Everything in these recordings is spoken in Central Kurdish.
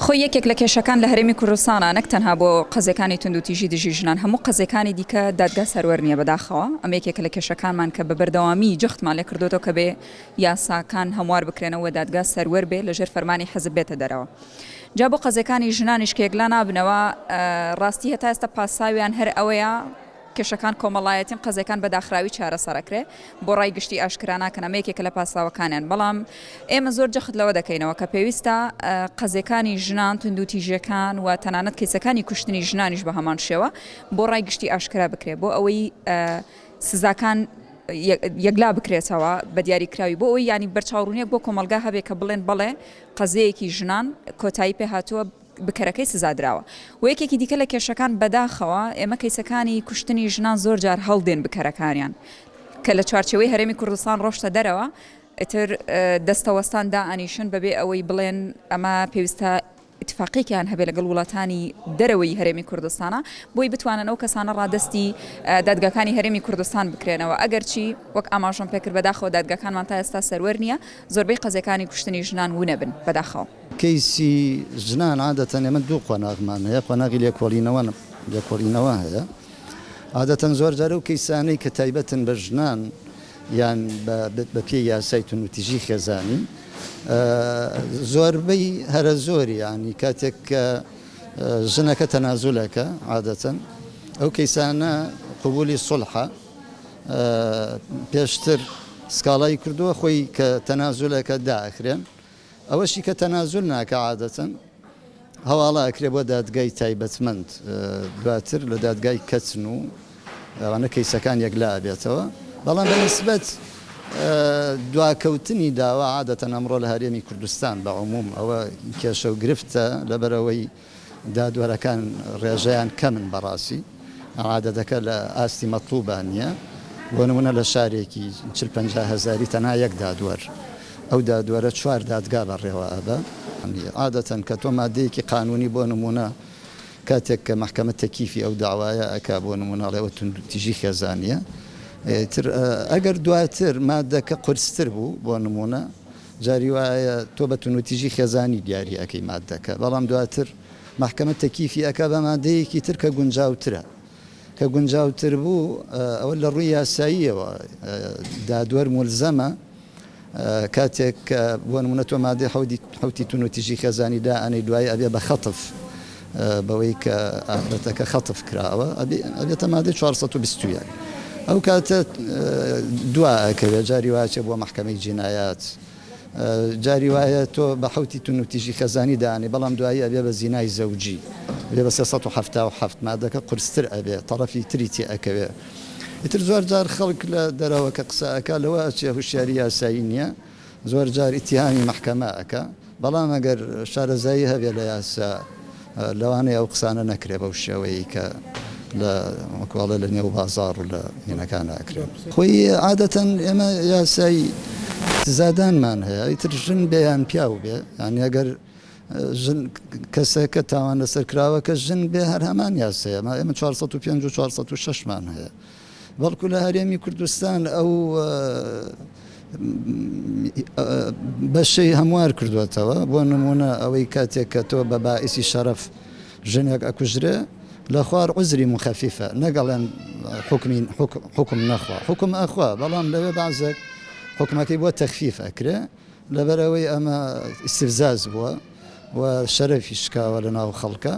خۆ یەکێک لە کێشەکان لە هەرێمی کوردستانە نەک تەنها بۆ قەزەکانی توندوتیژی دژی ژنان هەموو قەزەکانی دیکە دادگا سەروەر نییە بەداخەوە ئەمە یەکێک لە کێشەکانمان کە بە بەردەوامی جەختمان لێ کردوتەوە کە بێ یاساکان هەموار بکرێنەوە دادگا سەروەر بێ لەژێر فەرمانی حەزب بێتە دەرەوە. جا بۆ قەزەکانی ژنانیش کە یەکلا نابنەوە ڕاستی هەتا ئێستا پاساویان هەر ئەوەیە کێشەکان کۆمەڵایەتین قەزەکان بەداخراوی چارەسەرەکرێ بۆ ڕای گشتی ئاشکرا ناکەن ئەمە یەکێکە لە پاساوەکانیان بەڵام ئێمە زۆر جەخت لەوە دەکەینەوە کە پێویستە قەزەکانی ژنان توندوتیژیەکان و تەنانەت کەیسەکانی کوشتنی ژنانیش بە هەمان شێوە بۆ ڕای گشتی ئاشکرا بکرێ بۆ ئەوەی سزاکان یەکلا بکرێتەوە بە دیاریکراوی بۆ ئەوی ینی بەرچاوڕوونیەک بۆ کۆمەلگا هەبێت کە بڵێن بەڵێ قەزەیەکی ژنان کۆتایی پێ هاتووە بکەرەکەی سزادراوە و یەکێکی دیکە لە کێشەکان بەداخەوە ئێمە کەیسەکانی کوشتنی ژنان زۆر جار هەڵدێن بکەرەکانیان کە لە چوارچێوەی هەرێمی کوردستان ڕۆشتە دەرەوە ئیتر دەستەوەستان دائەنیشن بەبێ ئەوەی بڵێن ئەمە پێویستە اتفاقیان هەبێت لەگەڵ وڵاتانی دەرەوەی هەرێمی کوردستانە بۆی بتوانن ئەو کەسانە ڕادستی دادگاکانی هەرێمی کوردستان بکرێنەوە ئەگەرچی وەک ئاماژەم پێکرد بەداخەوە دادگاکانمان تا ئێستا سەروەر نییە زۆربەی قەزەکانی کوشتنی ژنان وونە بن بەداخەوە. کەیسی ژنان عادەتەن ئێمە دوو قۆناغمان هەیە قۆناغی لێکۆڵینەوە هەیە عادەتەن زۆر جارە و کەیسانەی کە تایبەتن بە ژنان یان بە پێی یاسای توندوتیژی خێزانی زۆربەی هەرە زۆری ینی کاتێک کە ژنەکە تەنازولەکە عادەتەن ئەو کەیسانە قبولی سڵحە پێشتر سکاڵای کردووە خۆی کە تەنازولەکە داخرێن ئەوەشی کە تەنازول ناکە عادەتەن هەواڵە ئەکرێ بۆ دادگای تایبەتمەند دواتر لە دادگای کەچن و ئەوانە کەیسەکان یەکلا بێتەوە بەڵام بەنسبەت دواکەوتنی داوا عادەتەن ئەمڕۆ لە هەرێمی کوردستان بە عموم ئەوە کێشە و گرفتە لەبەرەوەی دادوەرەکان ڕێژەیان کەمن بەڕاستی عادەتەکە لە ئاستی مەطلوبان نییە بۆ نمونە لە شارێکی 40-50 هەزاری تەنها یەک دادوەر ئەو دادوەرە 4 دادگا بەڕێوە ئەبە عادەتەن کە تۆ مادەیەکی قانونی بۆ نمونە کاتێک کە محکەمە تەکیفی ئەو داوایە ئەکا بۆ نمونەڵێەوە توندوتیژی خێزانیە ئەگەر دواتر مادەکە قورستر بوو بۆ نمونە جاری وایە تۆ بە توندوتیژی خێزانی دیاری ئەەکەی مادەکە بەڵام دواتر محکەمە تەکیفی ئەکا بە مادەیەکی تر کە گونجاوترە کە گونجاوتر بوو ئەوە لە ڕووی یاساییەوە دادوەر مولزەمە کاتێک بۆ نمونە تۆ مادەی حوتی توندوتیژی خێزانیدا ئەنەی دوای ئەبێ بە خەتف بەوەی کە ئافرەتەکە خەتف کراوە ئەبێتە مادەی 420 ئەو کاتە دواکەوێت جاری وایە بۆ محکەمەی جینایات جاری وایە تۆ بە حوتی توندوتیژی خێزانی دانی بەڵام دوایی ئەبێ بە زینای زەوجی بێ بە 377 مادەکە قورستر ئەبێ تەڕەفی تریتی ئەکەوێ ئیتر زۆر جار خەڵک لە دەرەوە کە قسەکە لەوە ئەچێ هوشیاری یاسایی نییە زۆر جار ئیتیهامی محکەمە ئەکە بەڵام ئەگەر شارەزایی هەبێ لە یاسا لەوانەیە ئەو قسانە نەکرێ بەو شێوەیە کە لە وەکوڵە لە نێو بازار و لە هێنەکان ئەکرێن خۆی عادەتەن ئێمە یاسایی سزادانمان هەیە ئیتر ژن بێیان پیاو بێ یان ئەگەر کەسەکە تاوان لەسەرکراوە کە ژن بێ هەر هەمان یاسەیە ئێمە 405 و 406مان هەیە بەڵکو لە هەرێمی کوردستان ئەو بەشەی هەموار کردوێتەوە بۆ نمونە ئەوەی کاتێک کە تۆ بە باعیسی شەرەف ژنێک ئەکوژرێ لە خوار عوزری مخەفیفە نەگەڵێن حکم نەخوا حکم ئەخوا بەڵام لەوێ بازێک حکومەکەی بۆ تەخفیف ئەکرێ لەبەرەوەی ئەمە ئیستیفزاز بووە و شەرەفی شکاوە لە ناو خەڵکە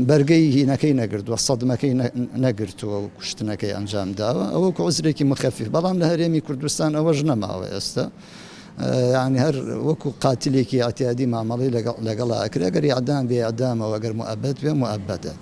بەرگەی هینەکەی نەگرتووە سەدمەکەی نەگرتووە و کوشتنەکەی ئەنجام داوە ئەوە عوزرێکی مخەفیف بەڵام لە هەرێمی کوردستان ئەوەش نەماوە ئێستا یعنی هەر وەکو قاتیلێکی ئەتیادی مامەڵی لەگەڵا ئەکرێ ئەگەر ئیعدام بێ ئەدامەوە ئەگەر موعەبەد بێ موعەبەدە.